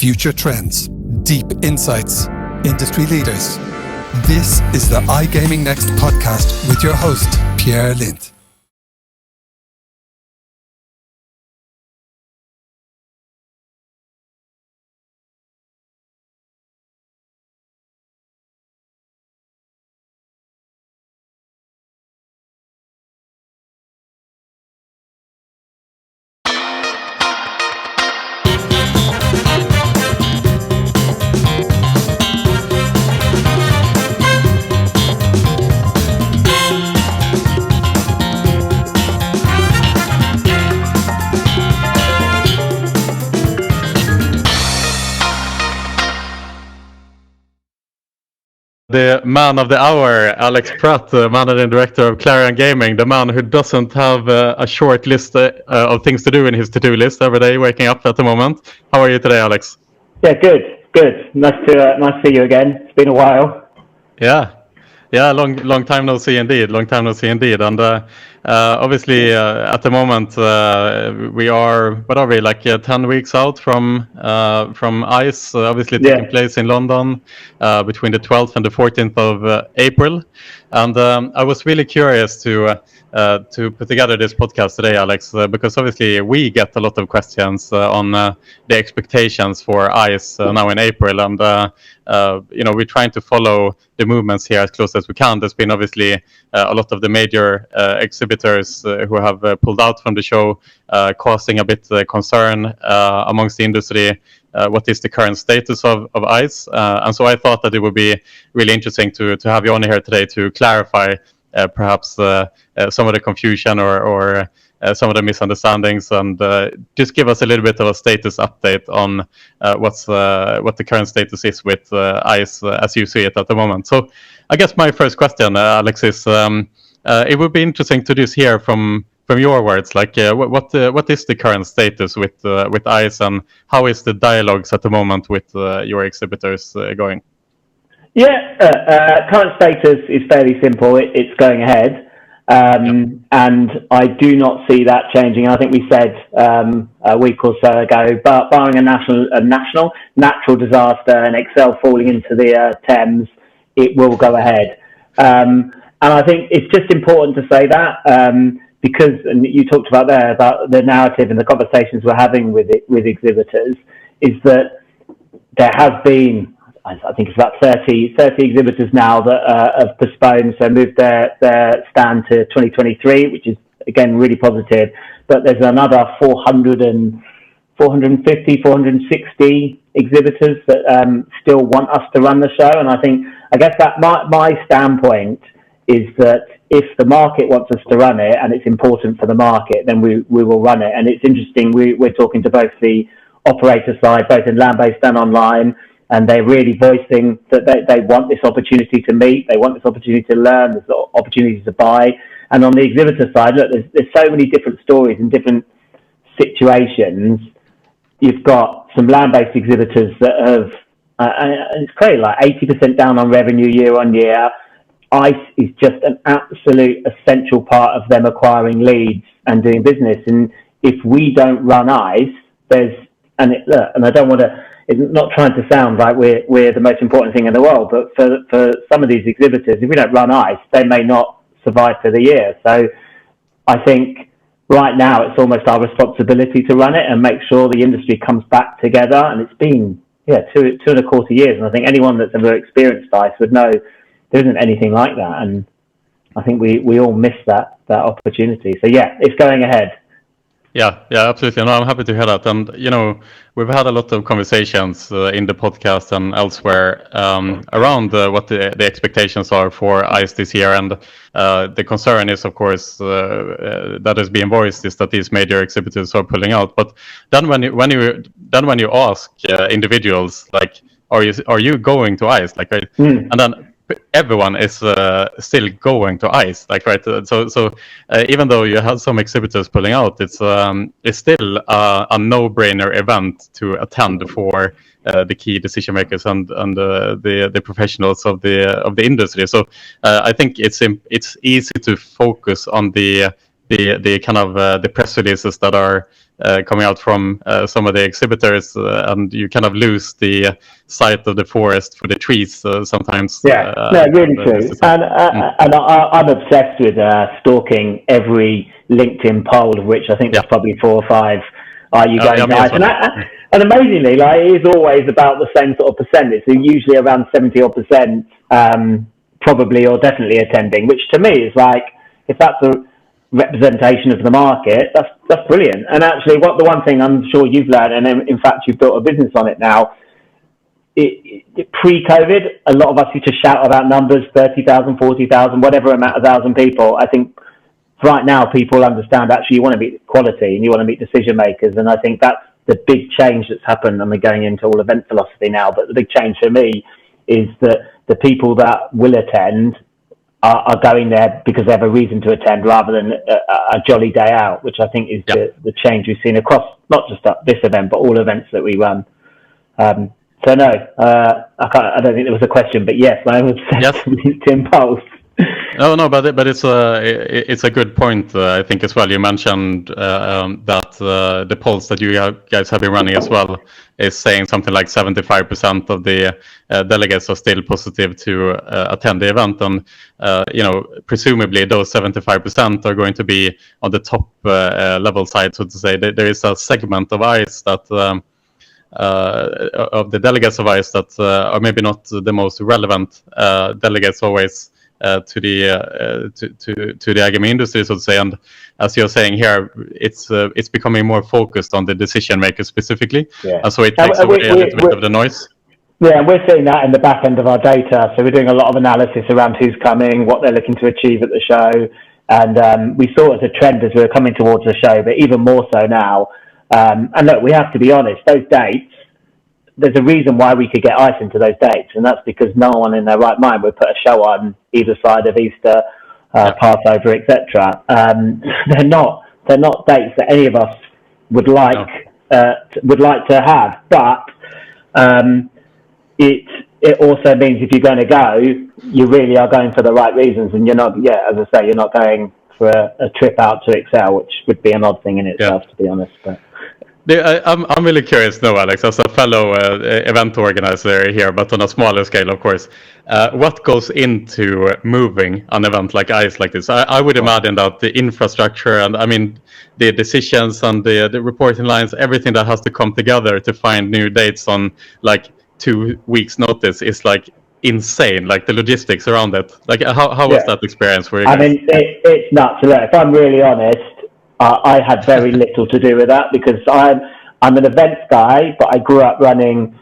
future trends, deep insights, industry leaders. This is the iGaming Next podcast with your host, Pierre Lindh. The man of the hour, Alex Pratt, managing director of Clarion Gaming, the man who doesn't have a short list of things to do in his to-do list every day, waking up at the moment. How are you today, Alex? Yeah, good. Nice to see you again. It's been a while. Yeah, long time no see indeed. And obviously, at the moment, we are, what are we, like 10 weeks out from ICE, obviously taking place in London between the 12th and the 14th of April. And I was really curious to put together this podcast today, Alex, because obviously we get a lot of questions on the expectations for ICE now in April, and we're trying to follow the movements here as close as we can. There's been obviously a lot of the major exhibitors who have pulled out from the show, causing a bit concern amongst the industry. What is the current status of ICE? And so I thought that it would be really interesting to have you on here today to clarify perhaps some of the confusion or some of the misunderstandings, and just give us a little bit of a status update on what the current status is with ICE as you see it at the moment. So I guess my first question, Alex, is it would be interesting to just hear from your words, like what is the current status with ICE, and how is the dialogues at the moment with your exhibitors going? Current status is fairly simple. It's going ahead. And I do not see that changing. I think we said a week or so ago, but barring a natural disaster and Excel falling into the Thames, it will go ahead. And I think it's just important to say that because, and you talked about the narrative and the conversations we're having with exhibitors, is that there have been, I think it's about 30 exhibitors now that have postponed, so moved their stand to 2023, which is, again, really positive. But there's another 450, 460 exhibitors that still want us to run the show. And I guess that my standpoint is that if the market wants us to run it and it's important for the market, then we will run it. And it's interesting, we're talking to both the operator side, both in land-based and online, and they're really voicing that they want this opportunity to meet, they want this opportunity to learn, this opportunity to buy. And on the exhibitor side, look, there's so many different stories and different situations. You've got some land-based exhibitors that have, it's crazy, like 80% down on revenue year on year. ICE is just an absolute essential part of them acquiring leads and doing business. And if we don't run ICE, and I don't want to, it's not trying to sound like we're the most important thing in the world, but for some of these exhibitors, if we don't run ICE, they may not survive for the year. So I think right now it's almost our responsibility to run it and make sure the industry comes back together. And it's been two and a quarter years, and I think anyone that's ever experienced ICE would know there isn't anything like that. And I think we all miss that opportunity. So it's going ahead. Yeah, absolutely. No, I'm happy to hear that. And, we've had a lot of conversations in the podcast and elsewhere around what the expectations are for ICE this year. And the concern is, of course, that is being voiced is that these major exhibitors are pulling out. But then when you ask individuals, like, are you going to ICE? Like, and then everyone is still going to ICE, like, right? So even though you have some exhibitors pulling out, it's still a no-brainer event to attend for the key decision makers and the professionals of the industry. So I think it's easy to focus on the the kind of the press releases that are coming out from some of the exhibitors, and you kind of lose the sight of the forest for the trees sometimes. Yeah, no, really true. And I'm obsessed with stalking every LinkedIn poll, of which I think there's probably 4 or 5. Are you going nice? And amazingly, like, it is always about the same sort of percentage. So usually around 70% probably or definitely attending, which to me is like, if that's a representation of the market, that's brilliant. And actually, the one thing I'm sure you've learned, and in fact you've built a business on it now, pre-COVID, a lot of us used to shout about numbers, 30,000, 40,000, whatever amount of thousand people. I think right now people understand actually you want to meet quality and you want to meet decision makers. And I think that's the big change that's happened. And we're going into all event philosophy now, but the big change for me is that the people that will attend are going there because they have a reason to attend rather than a jolly day out, which I think is the change we've seen across not just this event, but all events that we run. So no, I don't think there was a question, but yes, I was to impulse. No, but it's a good point. I think as well. You mentioned that the polls that you guys have been running as well is saying something like 75% of the delegates are still positive to attend the event, and presumably those 75% are going to be on the top level side, so to say. There is a segment of ICE that. Of the delegates of ICE that are maybe not the most relevant delegates always to the iGaming industry, so to say. And as you're saying here, it's becoming more focused on the decision makers specifically, and so it takes away a little bit of the noise. Yeah, and we're seeing that in the back end of our data. So we're doing a lot of analysis around who's coming, what they're looking to achieve at the show, and we saw it as a trend as we were coming towards the show, but even more so now. And look, we have to be honest, those dates, there's a reason why we could get ICE into those dates, and that's because no one in their right mind would put a show on either side of Easter, Passover, etc. They're not dates that any of us would like to have, but it also means if you're going to go, you really are going for the right reasons, and you're not, as I say, you're not going for a trip out to Excel, which would be an odd thing in itself, to be honest. But I'm really curious now, Alex, as a fellow event organizer here, but on a smaller scale, of course. What goes into moving an event like ICE like this? I would imagine that the infrastructure and, I mean, the decisions and the reporting lines, everything that has to come together to find new dates on like 2 weeks' notice is like insane, like the logistics around it. Like, how was that experience for you guys? I mean, it's nuts. If I'm really honest, I had very little to do with that because I'm an events guy, but I grew up running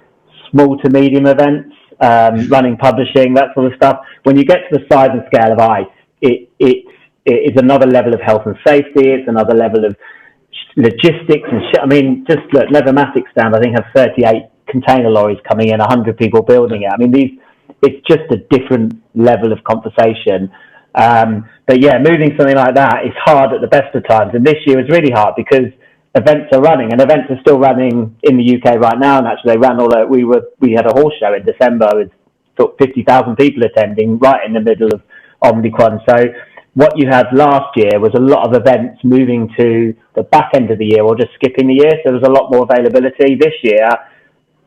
small to medium events, running publishing, that sort of stuff. When you get to the size and scale of ICE, it is another level of health and safety. It's another level of logistics and shit. I mean, just look, Nevermatic stand, I think, has 38 container lorries coming in, 100 people building it. I mean, it's just a different level of conversation. But yeah, moving something like that is hard at the best of times. And this year is really hard because events are running, and events are still running in the UK right now. And actually, they ran we had a horse show in December with 50,000 people attending right in the middle of Omicron. So what you had last year was a lot of events moving to the back end of the year or just skipping the year. So there was a lot more availability. This year,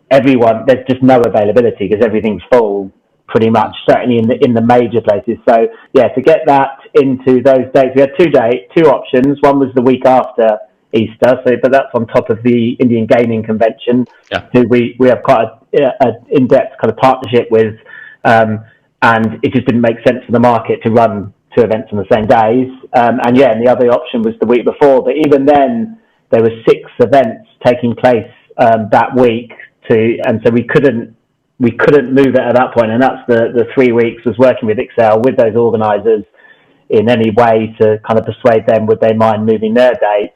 there's just no availability because everything's full. Pretty much, certainly in the major places. So yeah, to get that into those dates, we had two options. One was the week after Easter, but that's on top of the Indian Gaming Convention, who we have quite an in-depth kind of partnership with, and it just didn't make sense for the market to run 2 events on the same days. And the other option was the week before. But even then, there were 6 events taking place that week, and so we couldn't move it at that point, and that's the 3 weeks was working with Excel with those organisers in any way to kind of persuade them would they mind moving their dates.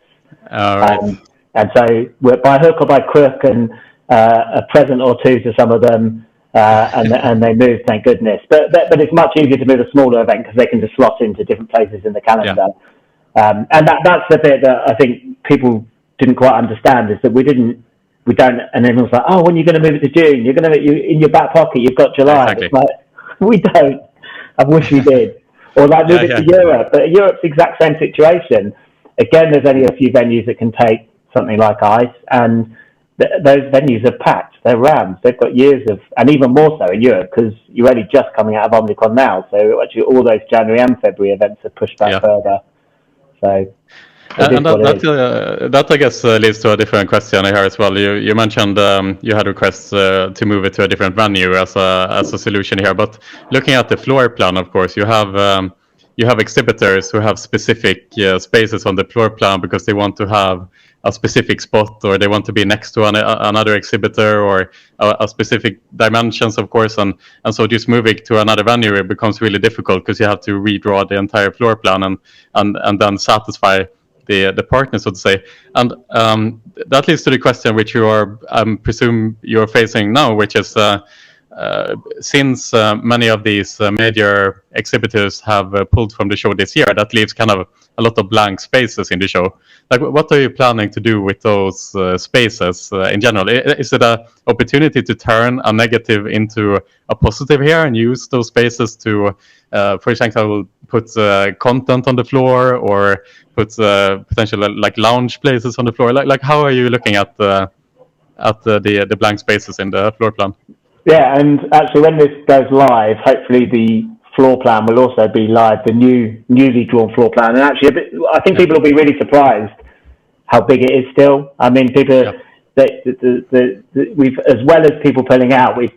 And so we're by hook or by crook, and a present or two to some of them, and they moved, thank goodness. But it's much easier to move a smaller event because they can just slot into different places in the calendar. And that's the bit that I think people didn't quite understand, is that we don't, and everyone's like, oh, when are you going to move it to June? You in your back pocket, you've got July. Exactly. It's like, we don't. I wish we did. or like move it to Europe. But Europe's the exact same situation. Again, there's only a few venues that can take something like ice, and those venues are packed. They're rammed. They've got years of, and even more so in Europe, because you're only just coming out of Omicron now. So actually, all those January and February events are pushed back further. So. And that I guess leads to a different question here as well. You mentioned you had requests to move it to a different venue as a solution here. But looking at the floor plan, of course, you have exhibitors who have specific spaces on the floor plan because they want to have a specific spot, or they want to be next to another exhibitor, or a specific dimensions, of course. And so just moving to another venue, it becomes really difficult because you have to redraw the entire floor plan and then satisfy the partner, so to say. And that leads to the question which you are, I presume you're facing now, which is since many of these major exhibitors have pulled from the show this year, that leaves kind of a lot of blank spaces in the show. Like, what are you planning to do with those spaces in general? Is it an opportunity to turn a negative into a positive here and use those spaces to, for example, put content on the floor, or put potential like lounge places on the floor? Like how are you looking at the blank spaces in the floor plan? Yeah, and actually, when this goes live, hopefully the floor plan will also be live, the newly drawn floor plan. And actually, I think people will be really surprised how big it is still. I mean, people, we've, as well as people pulling out, we've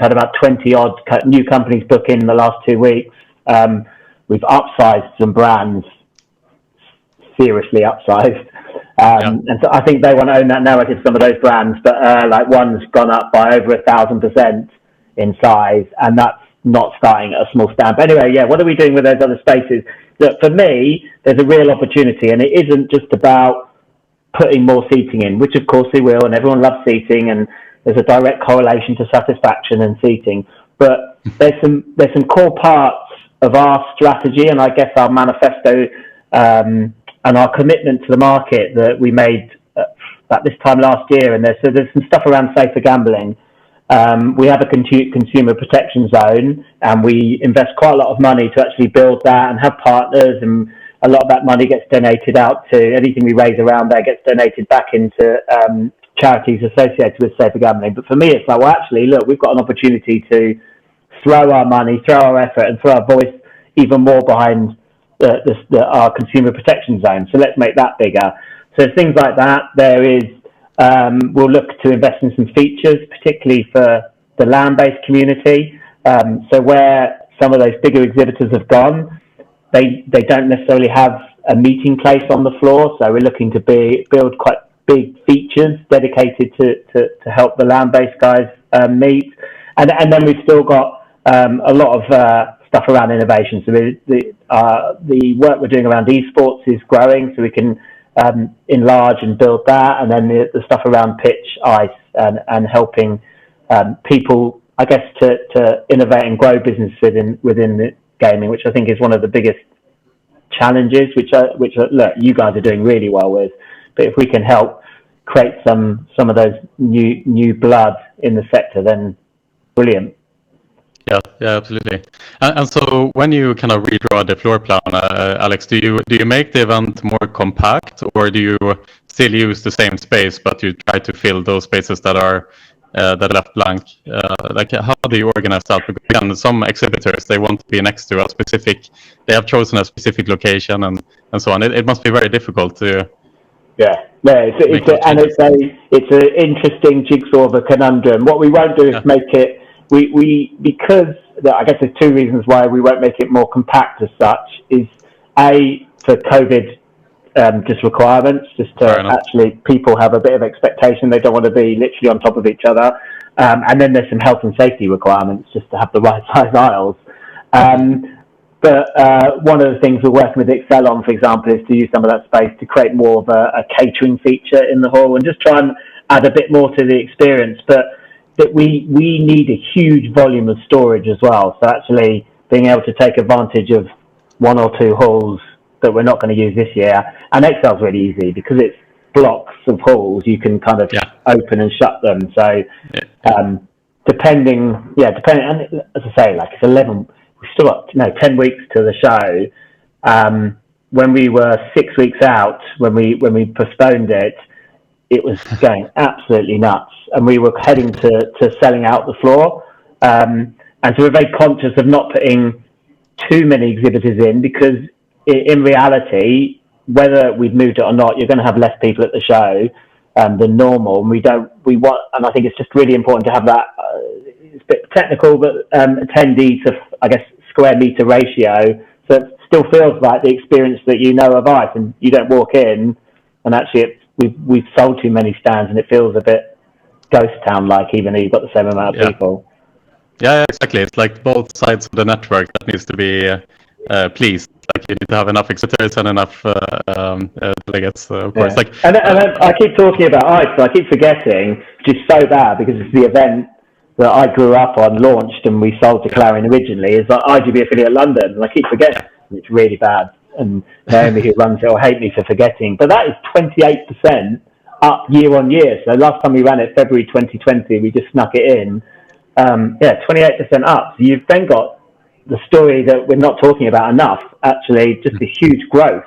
had about 20 odd new companies book in the last 2 weeks. We've upsized some brands, seriously upsized. And so I think they want to own that narrative, some of those brands, but like one's gone up by over 1,000% in size, and that's not starting at a small stand. But anyway, what are we doing with those other spaces? Look, for me, there's a real opportunity, and it isn't just about putting more seating in, which of course we will, and everyone loves seating, and there's a direct correlation to satisfaction and seating. But there's some core parts of our strategy, and I guess our manifesto, and our commitment to the market that we made at this time last year. And there's some stuff around safer gambling. We have a consumer protection zone, and we invest quite a lot of money to actually build that and have partners, and a lot of that money gets donated out to anything we raise around there gets donated back into charities associated with safer gambling. But for me, it's like, well, actually, look, we've got an opportunity to throw our money, throw our effort, and throw our voice even more behind our consumer protection zone. So let's make that bigger. So things like that. There is, we'll look to invest in some features, particularly for the land-based community. So where some of those bigger exhibitors have gone, they don't necessarily have a meeting place on the floor. So we're looking to build quite big features dedicated to help the land-based guys meet. And then we've still got a lot of stuff around innovation. So the work we're doing around esports is growing, so we can enlarge and build that. And then the stuff around pitch, ice, and helping people, I guess, to innovate and grow business within the gaming, which I think is one of the biggest challenges, which look, you guys are doing really well with. But if we can help create some of those new blood in the sector, then brilliant. Yeah, absolutely. And so when you kind of redraw the floor plan, Alex, do you make the event more compact, or do you still use the same space, but you try to fill those spaces that are left blank? Like, how do you organize that? Because again, some exhibitors, they want to be next to a specific, they have chosen a specific location and so on. It must be very difficult to. It's an interesting jigsaw of a conundrum. What we won't do is make it. Because I guess there's two reasons why we won't make it more compact as such. Is A, for COVID just requirements, just to actually people have a bit of expectation. They don't want to be literally on top of each other. And then there's some health and safety requirements just to have the right size aisles. But one of the things we're working with Excel on, for example, is to use some of that space to create more of a catering feature in the hall and just try and add a bit more to the experience. But that we need a huge volume of storage as well. So actually being able to take advantage of one or two halls that we're not going to use this year. And Excel's really easy because it's blocks of halls. You can kind of open and shut them. So depending, and as I say, like it's 11. still got 10 weeks to the show. When we were 6 weeks out, when we postponed it, it was going absolutely nuts, and we were heading to selling out the floor. And so we're very conscious of not putting too many exhibitors in, because in reality, whether we've moved it or not, you're going to have less people at the show than normal. And and I think it's just really important to have that. It's a bit technical, but attendee to, I guess, square meter ratio. So it still feels like the experience that you know of ICE, and you don't walk in and actually we've sold too many stands, and it feels a bit ghost town like, even though you've got the same amount of people. Yeah, exactly. It's like both sides of the network that needs to be pleased. Like, you need to have enough exhibitors and enough delegates, of course. Yeah. And I keep talking about ICE, but I keep forgetting, which is so bad, because it's the event that I grew up on, launched, and we sold to Clarion originally, is like IGB affiliate London, and I keep forgetting. It's really bad, and Naomi, who runs it, will hate me for forgetting, but that is 28% up year on year. So last time we ran it, February 2020, we just snuck it in. 28% up. So you've then got the story that we're not talking about enough, actually, just a huge growth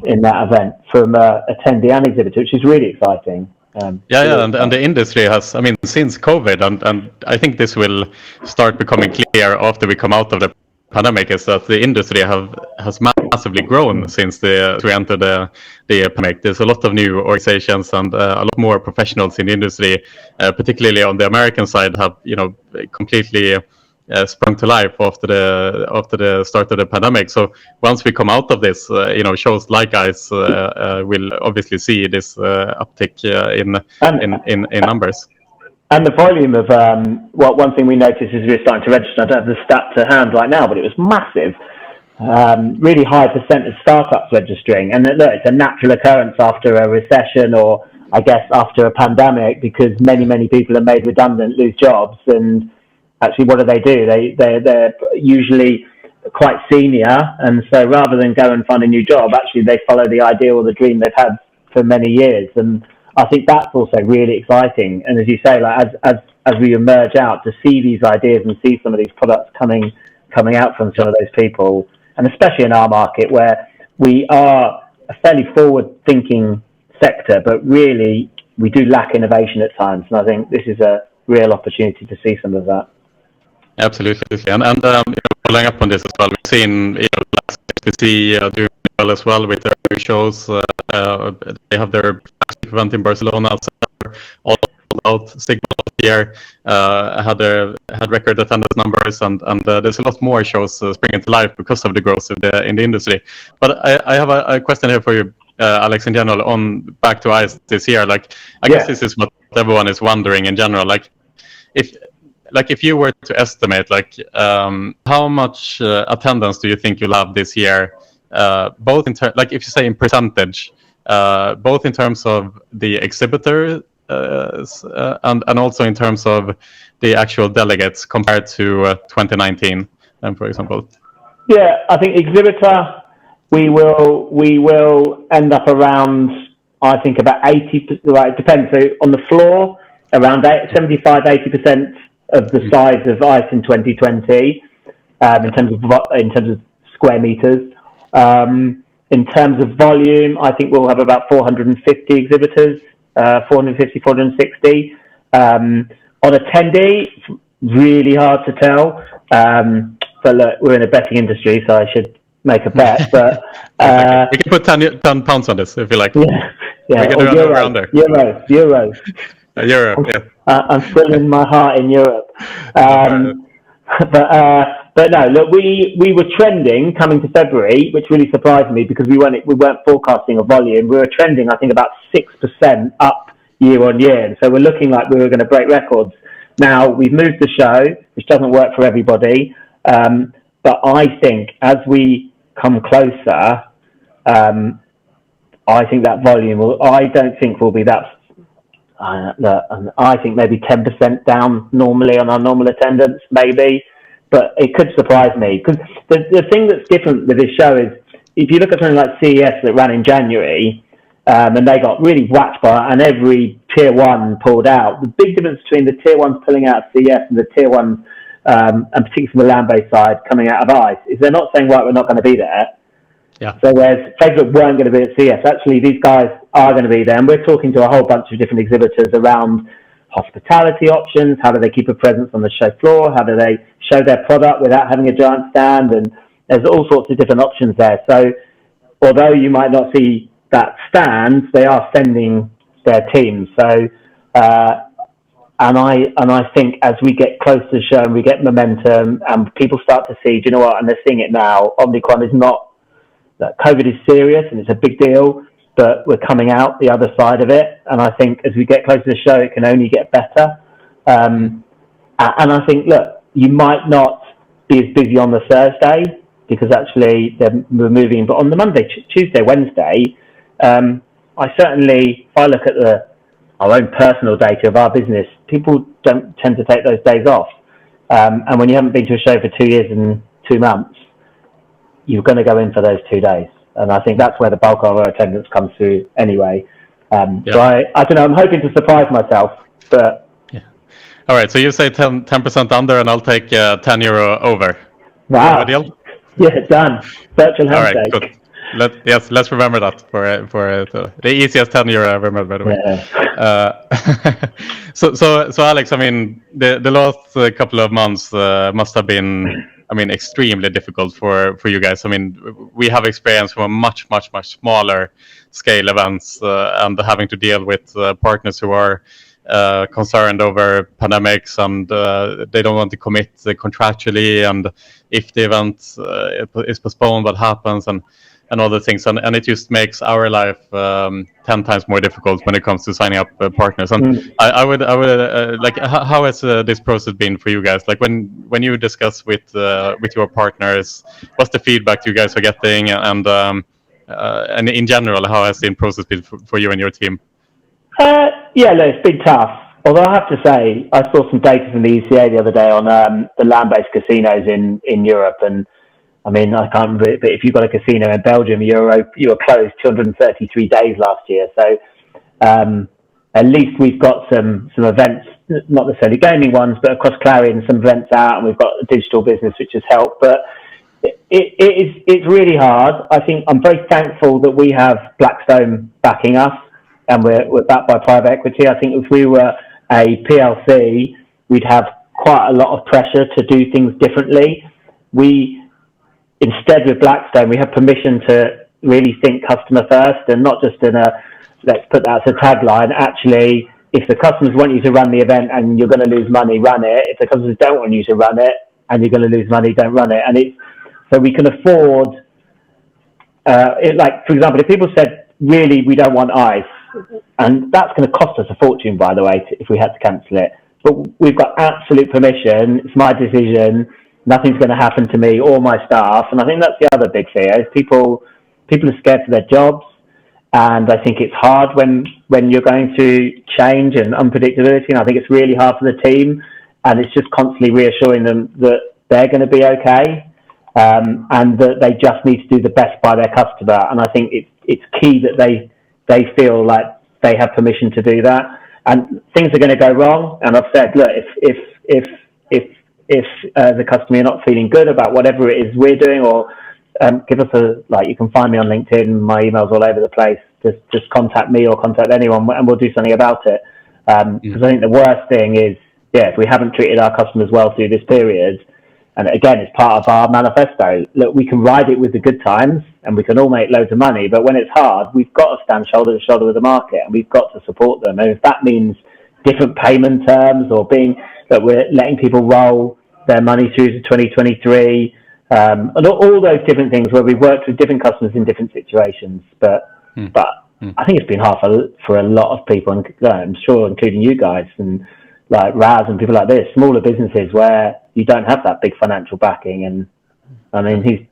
in that event from attendee and exhibitor, which is really exciting. And the industry has, I mean, since COVID, and I think this will start becoming clear after we come out of the pandemic, is that the industry has massively grown since we entered the pandemic. There's a lot of new organizations and a lot more professionals in the industry, particularly on the American side, have completely sprung to life after the start of the pandemic. So once we come out of this, shows like ICE will obviously see this uptick in numbers. And the volume of one thing we noticed is we're starting to register. I don't have the stat to hand right now, but it was massive. Really high percent of startups registering, and look, it's a natural occurrence after a recession, or I guess after a pandemic, because many people are made redundant, lose jobs, and actually, what do? They're usually quite senior, and so rather than go and find a new job, actually they follow the ideal or the dream they've had for many years. And I think that's also really exciting. And as you say, like as we emerge out, to see these ideas and see some of these products coming out from some of those people, and especially in our market where we are a fairly forward-thinking sector, but really we do lack innovation at times. And I think this is a real opportunity to see some of that. Absolutely, and following up on this as well, we've seen last XPC doing well as well with their new shows. They have their event in Barcelona, all out. Sigma here had record attendance numbers, and there's a lot more shows springing to life because of the growth in the industry. But I have a question here for you, Alex, in general, on back to ICE this year. Like, I guess this is what everyone is wondering in general. If you were to estimate, how much attendance do you think you'll have this year? Both in if you say in percentage, both in terms of the exhibitors and also in terms of the actual delegates compared to 2019, for example. Yeah, I think exhibitor, we will end up around, I think, about 80%. Right, it depends. So on the floor, around 75-80%. Of the size of ICE in 2020, in terms of square meters. In terms of volume, I think we'll have about 450 exhibitors, 460. On attendee, really hard to tell. But look, we're in a betting industry, so I should make a bet. But we can put 10 pounds on this if you like. Yeah. We can do Euro, around there. Euros. Europe, yeah. I'm still in my heart in Europe. But no, look, we were trending coming to February, which really surprised me because we weren't forecasting a volume. We were trending, I think, about 6% up year on year. And so we're looking like we were going to break records. Now, we've moved the show, which doesn't work for everybody. But I think as we come closer, I think that volume I don't think will be that. I think maybe 10% down normally on our normal attendance, maybe, but it could surprise me because the thing that's different with this show is if you look at something like CES that ran in January, and they got really whacked by it, and every tier one pulled out. The big difference between the tier ones pulling out of CES and the tier ones and particularly from the land-based side coming out of ICE, is they're not saying, right, we're not going to be there. Yeah. So whereas Facebook weren't going to be at CES, actually these guys are going to be there. And we're talking to a whole bunch of different exhibitors around hospitality options. How do they keep a presence on the show floor? How do they show their product without having a giant stand? And there's all sorts of different options there. So although you might not see that stand, they are sending their teams. So, and I think as we get close to the show and we get momentum and people start to see, do you know what, and they're seeing it now, Omicron is not, that COVID is serious and it's a big deal, but we're coming out the other side of it. And I think as we get closer to the show, it can only get better. And I think, look, you might not be as busy on the Thursday because actually we're moving, but on the Monday, Tuesday, Wednesday, I certainly, if I look at our own personal data of our business, people don't tend to take those days off. And when you haven't been to a show for 2 years and 2 months, you're going to go in for those 2 days. And I think that's where the bulk of our attendance comes through anyway. So I don't know, I'm hoping to surprise myself, but... Yeah. All right, so you say 10% under and I'll take €10 over. Wow. Deal? Yeah, done. Virtual handshake. All right, good. Let's remember that for the easiest €10 I remember, by the way. Yeah. So Alex, I mean, the last couple of months must have been, I mean, extremely difficult for you guys. I mean, we have experience from a much smaller scale events and having to deal with partners who are concerned over pandemics and they don't want to commit contractually, and if the event is postponed, what happens, and other things, and it just makes our life 10 times more difficult when it comes to signing up partners. And I would like, how has this process been for you guys? Like when you discuss with your partners, what's the feedback you guys are getting, and in general, how has the process been for you and your team? Yeah, look, it's been tough. Although I have to say, I saw some data from the ECA the other day on the land-based casinos in Europe, and I mean, I can't remember, but if you've got a casino in Belgium, you were closed 233 days last year. So at least we've got some events, not necessarily gaming ones, but across Clarion, some events out, and we've got a digital business which has helped. But it's really hard. I think I'm very thankful that we have Blackstone backing us, and we're backed by private equity. I think if we were a PLC, we'd have quite a lot of pressure to do things differently. Instead, with Blackstone, we have permission to really think customer first, and not just in a, let's put that as a tagline. Actually, if the customers want you to run the event and you're going to lose money, run it. If the customers don't want you to run it and you're going to lose money, don't run it. And so we can afford, like, for example, if people said, really, we don't want ICE, and that's going to cost us a fortune, by the way, if we had to cancel it. But we've got absolute permission. It's my decision. Nothing's going to happen to me or my staff. And I think that's the other big fear, is people are scared for their jobs. And I think it's hard when you're going through change and unpredictability. And I think it's really hard for the team. And it's just constantly reassuring them that they're going to be okay, and that they just need to do the best by their customer. And I think it's key that they feel like they have permission to do that. And things are going to go wrong. And I've said, look, if as a customer you're not feeling good about whatever it is we're doing, or give us you can find me on LinkedIn, my email's all over the place, just contact me or contact anyone and we'll do something about it. Because I think the worst thing is, if we haven't treated our customers well through this period, and again, it's part of our manifesto, look, we can ride it with the good times and we can all make loads of money, but when it's hard, we've got to stand shoulder to shoulder with the market, and we've got to support them. And if that means different payment terms, or that we're letting people roll their money through to 2023, and all those different things where we've worked with different customers in different situations. But I think it's been hard for a lot of people, and I'm sure including you guys and like Raz and people like this, smaller businesses where you don't have that big financial backing. And I mean, he's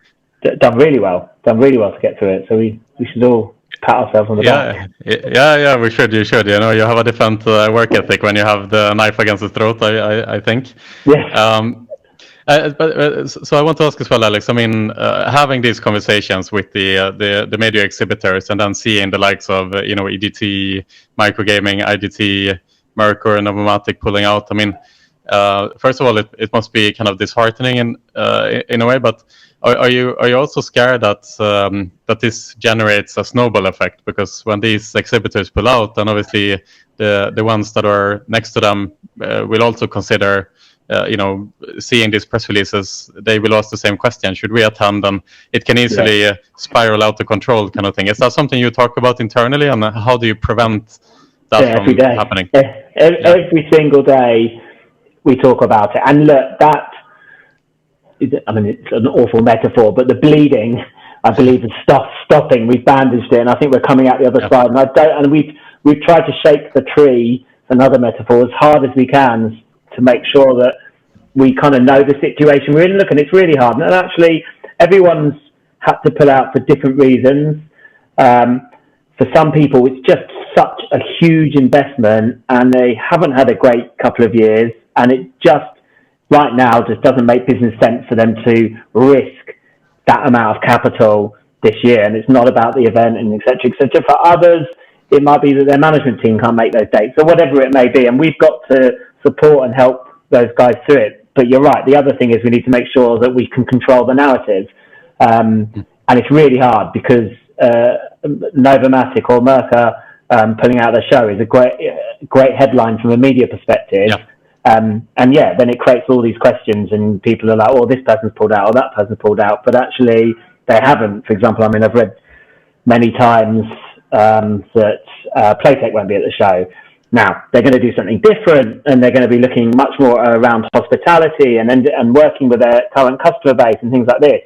done really well to get through it. So we should all pat ourselves on the back. Yeah, we should. You should. You know, you have a different work ethic when you have the knife against the throat, I think. Yes. So I want to ask as well, Alex. I mean, having these conversations with the major exhibitors, and then seeing the likes of EDT, Microgaming, IDT, Mercur, and Novomatic pulling out. I mean, first of all, it must be kind of disheartening in a way, but are you also scared that this generates a snowball effect? Because when these exhibitors pull out, then obviously the ones that are next to them will also consider, seeing these press releases, they will ask the same question: should we attend? And it can easily spiral out of control, kind of thing. Is that something you talk about internally, and how do you prevent that from every day. happening? Every single day we talk about it. And look, it's an awful metaphor, but the bleeding, I believe, is stopping. We've bandaged it, and I think we're coming out the other side. And we've tried to shake the tree, another metaphor, as hard as we can to make sure that we kind of know the situation we're in. Look, and it's really hard. And actually, everyone's had to pull out for different reasons. For some people, it's just such a huge investment, and they haven't had a great couple of years, and it just right now just doesn't make business sense for them to risk that amount of capital this year. And it's not about the event and et cetera, et cetera. For others, it might be that their management team can't make those dates or whatever it may be, and we've got to support and help those guys through it. But you're right, the other thing is we need to make sure that we can control the narrative, and it's really hard because Novomatic or Merca pulling out their show is a great headline from a media perspective. And then it creates all these questions, and people are like, oh, this person's pulled out or that person's pulled out, but actually they haven't. For example, I've read many times that Playtech won't be at the show. Now, they're going to do something different, and they're going to be looking much more around hospitality and working with their current customer base and things like this.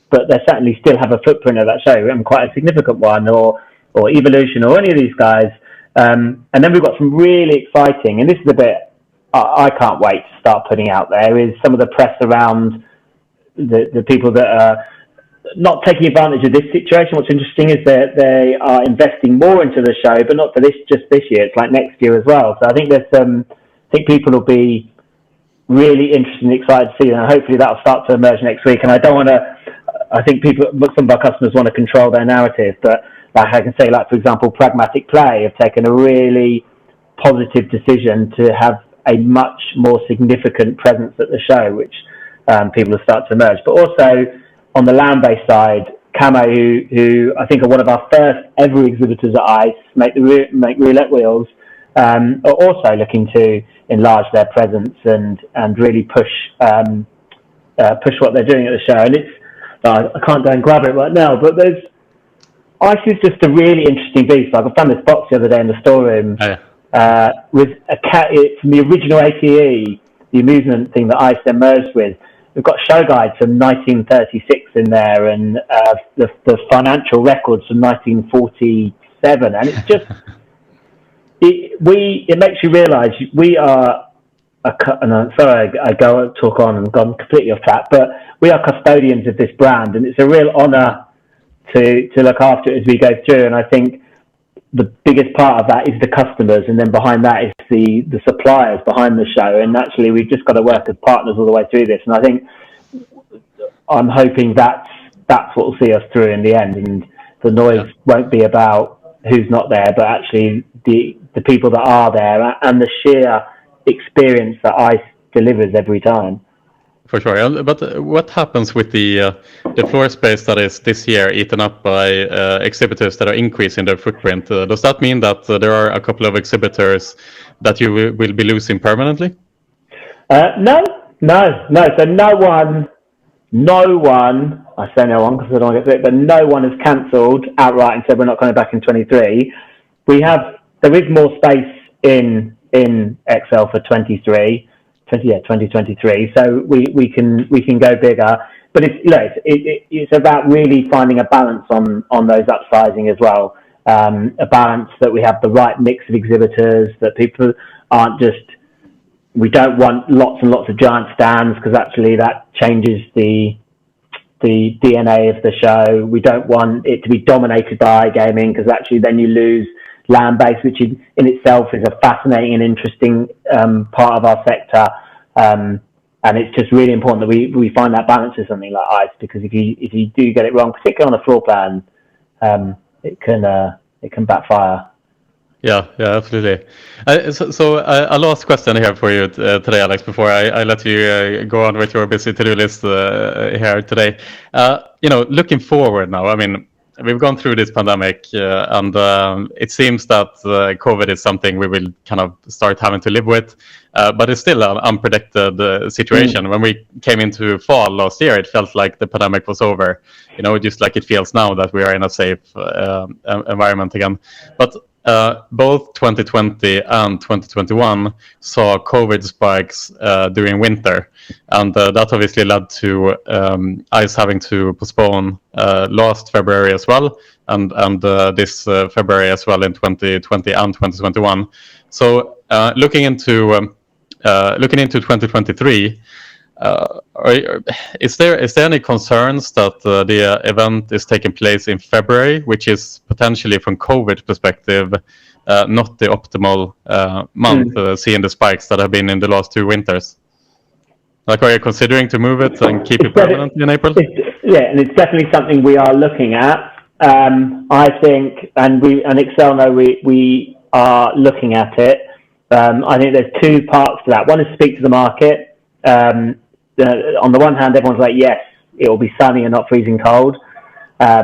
But they certainly still have a footprint of that show, and quite a significant one, or Evolution, or any of these guys. And then we've got some really exciting, and this is a bit I can't wait to start putting out there, is some of the press around the people that are not taking advantage of this situation. What's interesting is that they are investing more into the show, but not for just this year. It's like next year as well. So I think I think people will be really interested and excited to see it, and hopefully that'll start to emerge next week. And I think some of our customers want to control their narrative, but like I can say, like, for example, Pragmatic Play have taken a really positive decision to have a much more significant presence at the show, which people will start to emerge. But also on the land-based side, Camo, who I think are one of our first ever exhibitors at ICE, make roulette wheels, are also looking to enlarge their presence and really push what they're doing at the show. And I can't go and grab it right now, but ICE is just a really interesting beast. Like, I found this box the other day in the storeroom. With a cat from the original ATE, the amusement thing that ICE then merged with. We've got show guides from 1936 in there, and the financial records from 1947, and it's just it makes you realise we are. And I'm sorry, I talk on and gone completely off track, but we are custodians of this brand, and it's a real honour to look after it as we go through. And I think the biggest part of that is the customers, and then behind that is the suppliers behind the show. And actually, we've just got to work as partners all the way through this. And I think I'm hoping that's what will see us through in the end. And the noise won't be about who's not there, but actually the people that are there and the sheer experience that ICE delivers every time. For sure, but what happens with the floor space that is this year eaten up by exhibitors that are increasing their footprint? Does that mean that there are a couple of exhibitors that you will be losing permanently? No. So no one. I say no one because I don't want to get to it, but no one has cancelled outright and said we're not coming back in 23. There is more space in Excel for 2023. So we can go bigger, but it's about really finding a balance on those upsizing as well. A balance that we have the right mix of exhibitors, that people aren't just. We don't want lots and lots of giant stands because actually that changes the DNA of the show. We don't want it to be dominated by iGaming because actually then you lose land-based, which in itself is a fascinating and interesting part of our sector. And it's just really important that we find that balance with something like ICE, because if you do get it wrong, particularly on a floor plan, it can backfire. Yeah, absolutely. So a last question here for you today, Alex, before I let you go on with your busy to-do list here today. Looking forward now, I mean, we've gone through this pandemic, and it seems that COVID is something we will kind of start having to live with, but it's still an unpredicted situation. When we came into fall last year, it felt like the pandemic was over, just like it feels now that we are in a safe environment again. But both 2020 and 2021 saw COVID spikes during winter, and that obviously led to ICE having to postpone last February as well, and this February as well in 2020 and 2021. So looking into 2023. Is there any concerns that the event is taking place in February, which is potentially from COVID perspective not the optimal month, seeing the spikes that have been in the last 2 winters? Like, are you considering to move it and keep it permanent in April? And it's definitely something we are looking at. I think, and Excel know we are looking at it. I think there's 2 parts to that. One is speak to the market. On the one hand, everyone's like, yes, it will be sunny and not freezing cold,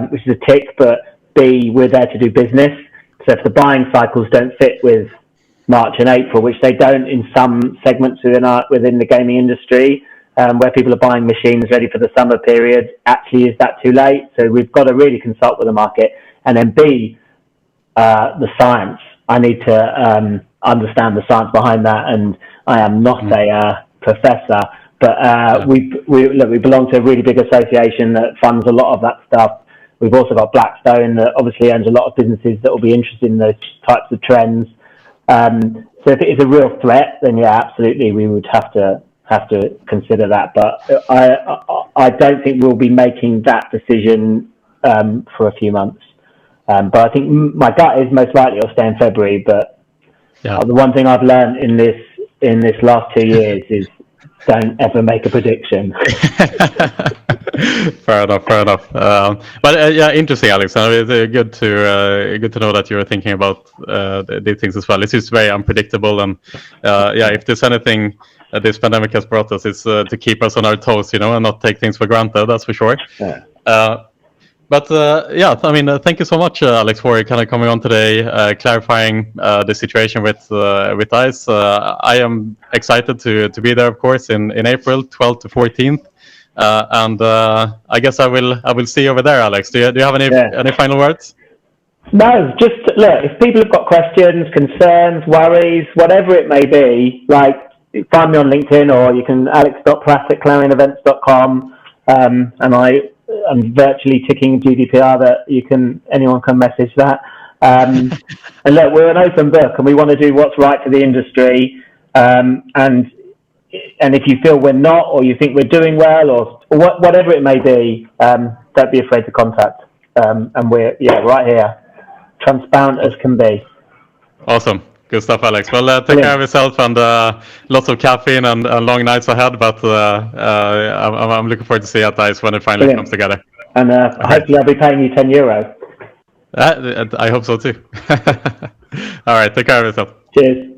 which is a tick, but B, we're there to do business. So if the buying cycles don't fit with March and April, which they don't in some segments within the gaming industry, where people are buying machines ready for the summer period, actually, is that too late? So we've got to really consult with the market. And then B, the science. I need to understand the science behind that, and I am not a professor. But we belong to a really big association that funds a lot of that stuff. We've also got Blackstone that obviously owns a lot of businesses that will be interested in those types of trends. So if it is a real threat, then yeah, absolutely, we would have to consider that. But I don't think we'll be making that decision for a few months. But I think my gut is most likely it'll stay in February. But the one thing I've learned in this last 2 years is don't ever make a prediction. Fair enough. But interesting, Alex. It's good to know that you're thinking about these things as well. It's just very unpredictable, and if there's anything this pandemic has brought us, is to keep us on our toes, and not take things for granted. That's for sure. But thank you so much, Alex, for kind of coming on today, clarifying the situation with ICE. I am excited to be there, of course, in April 12th to 14th, and I guess I will see you over there, Alex. Do you have any final words? No, just look. If people have got questions, concerns, worries, whatever it may be, like find me on LinkedIn, or you can alex.pratt@clarionevents.com, and I'm virtually ticking GDPR that anyone can message that. And look, we're an open book, and we want to do what's right for the industry. And if you feel we're not, or you think we're doing well, or whatever it may be, don't be afraid to contact. And we're right here, transparent as can be. Awesome. Good stuff, Alex. Well, take care of yourself, and lots of caffeine and long nights ahead. But I'm looking forward to see at ICE when it finally comes together. And hopefully I'll be paying you €10. I hope so too. All right. Take care of yourself. Cheers.